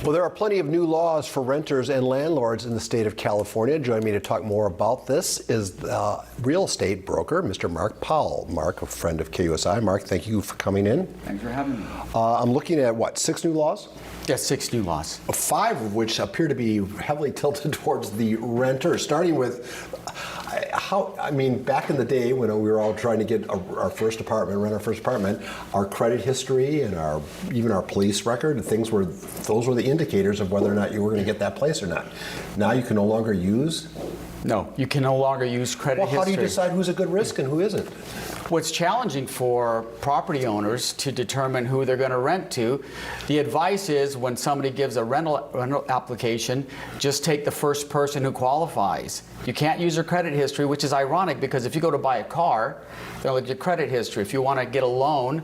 Well, there are plenty of new laws for renters and landlords in the state of California. Joining me to talk more about this is the real estate broker, Mr. Mark Powell. Mark, a friend of KUSI. Mark, thank you for coming in. Thanks for having me. I'm looking at, what, 6 new laws? Yes, 6 new laws. 5 of which appear to be heavily tilted towards the renter, starting with back in the day when we were all trying to get our first apartment, rent our first apartment, our credit history and even our police record, those were the indicators of whether or not you were going to get that place or not. Now you can no longer use? No, you can no longer use credit history. Well, how do you decide who's a good risk and who isn't? What's challenging for property owners to determine who they're going to rent to, the advice is when somebody gives a rental application, just take the first person who qualifies. You can't use their credit history, which is ironic because if you go to buy a car, they'll look at your credit history. If you want to get a loan,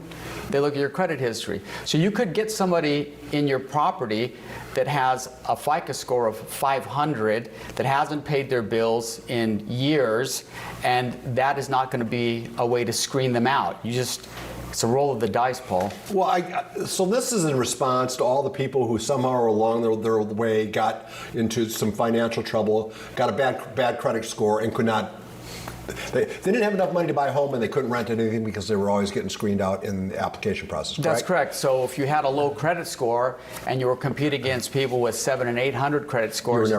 they look at your credit history. So you could get somebody in your property that has a FICO score of 500 that hasn't paid their bills in years, and that is not going to be a way to screen them out. It's a roll of the dice, Paul. Well, so this is in response to all the people who somehow or along their way got into some financial trouble, got a bad credit score, and could not. They didn't have enough money to buy a home, and they couldn't rent anything because they were always getting screened out in the application process. Correct? That's correct. So if you had a low credit score and you were competing against people with 700 and 800 credit scores, so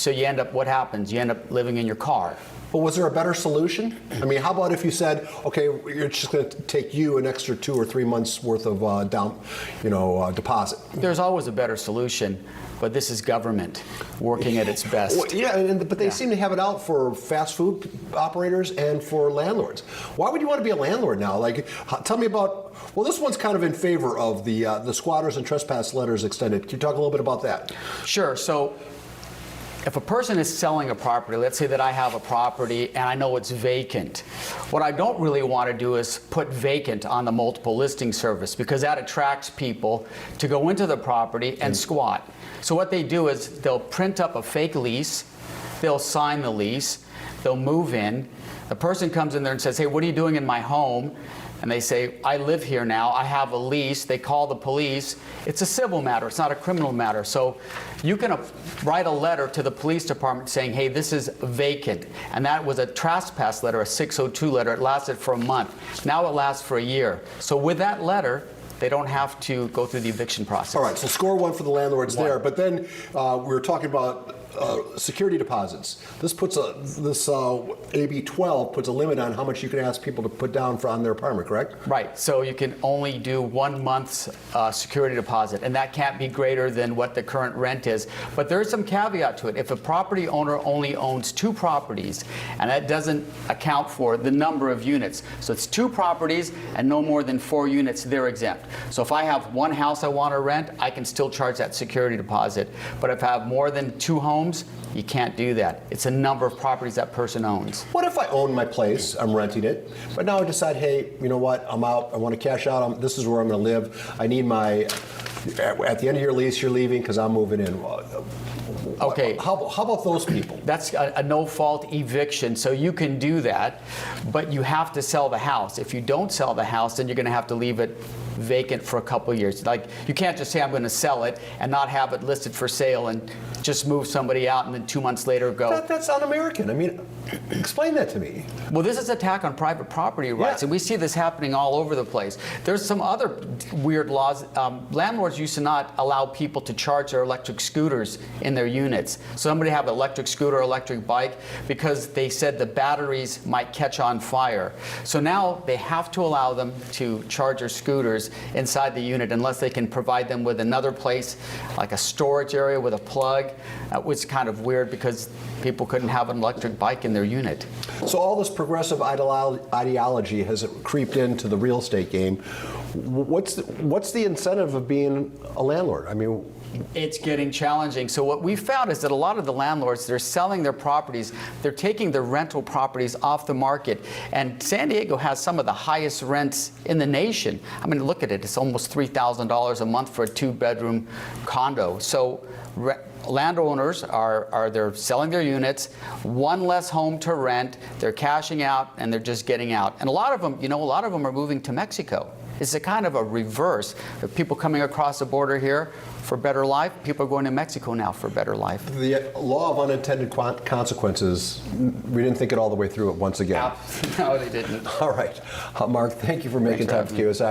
you end up. What happens? You end up living in your car. Well, was there a better solution? I mean, how about if you said, okay, you're just going to take you an extra 2 or 3 months worth of deposit? There's always a better solution, but this is government working at its best. Well, yeah, but they seem to have it out for fast food operators and for landlords. Why would you want to be a landlord now? Like, tell me about. Well, this one's kind of in favor of the squatters and trespass letters extended. Can you talk a little bit about that? Sure. So, if a person is selling a property, let's say that I have a property and I know it's vacant, what I don't really want to do is put vacant on the multiple listing service because that attracts people to go into the property and squat. So what they do is they'll print up a fake lease, they'll sign the lease, they'll move in, the person comes in there and says, hey, what are you doing in my home? And they say, I live here now, I have a lease. They call the police. It's a civil matter, it's not a criminal matter. So you can write a letter to the police department saying, hey, this is vacant. And that was a trespass letter, a 602 letter. It lasted for a month. Now it lasts for a year. So with that letter, they don't have to go through the eviction process. All right, so score 1 for the landlords there. But then we were talking about security deposits. This puts AB 12 puts a limit on how much you can ask people to put down on their apartment, correct? Right. So you can only do 1 month's security deposit, and that can't be greater than what the current rent is. But there is some caveat to it. If a property owner only owns 2 properties, and that doesn't account for the number of units, so it's 2 properties and no more than 4 units, they're exempt. So if I have 1 house I want to rent, I can still charge that security deposit. But if I have more than 2 homes, you can't do that. It's a number of properties that person owns. What if I own my place, I'm renting it, but now I decide, hey, you know what, I'm out, I want to cash out, this is where I'm going to live, I need my, at the end of your lease, you're leaving because I'm moving in. Okay. How about those people? That's a no-fault eviction, so you can do that, but you have to sell the house. If you don't sell the house, then you're going to have to leave it vacant for a couple of years. Like, you can't just say I'm going to sell it and not have it listed for sale and just move somebody out and then 2 months later go. That's un-American. I mean, explain that to me. Well, this is an attack on private property rights, and we see this happening all over the place. There's some other weird laws. Landlords used to not allow people to charge their electric scooters in their units. So somebody have an electric scooter or electric bike because they said the batteries might catch on fire. So now they have to allow them to charge their scooters inside the unit unless they can provide them with another place, like a storage area with a plug. That was kind of weird because people couldn't have an electric bike in their unit. So all this progressive ideology has creeped into the real estate game. What's the incentive of being a landlord? I mean, it's getting challenging. So what we found is that a lot of the landlords, they're selling their properties, they're taking their rental properties off the market. And San Diego has some of the highest rents in the nation. I mean, look at it, it's almost $3,000 a month for a 2-bedroom condo. So landowners they're selling their units, 1 less home to rent, they're cashing out, and they're just getting out. And a lot of them, a lot of them are moving to Mexico. It's a kind of a reverse of people coming across the border here for better life. People are going to Mexico now for better life. The law of unintended consequences, we didn't think it all the way through it once again. No, they didn't. All right. Mark, thank you for making Thanks for time for having me. KUSI.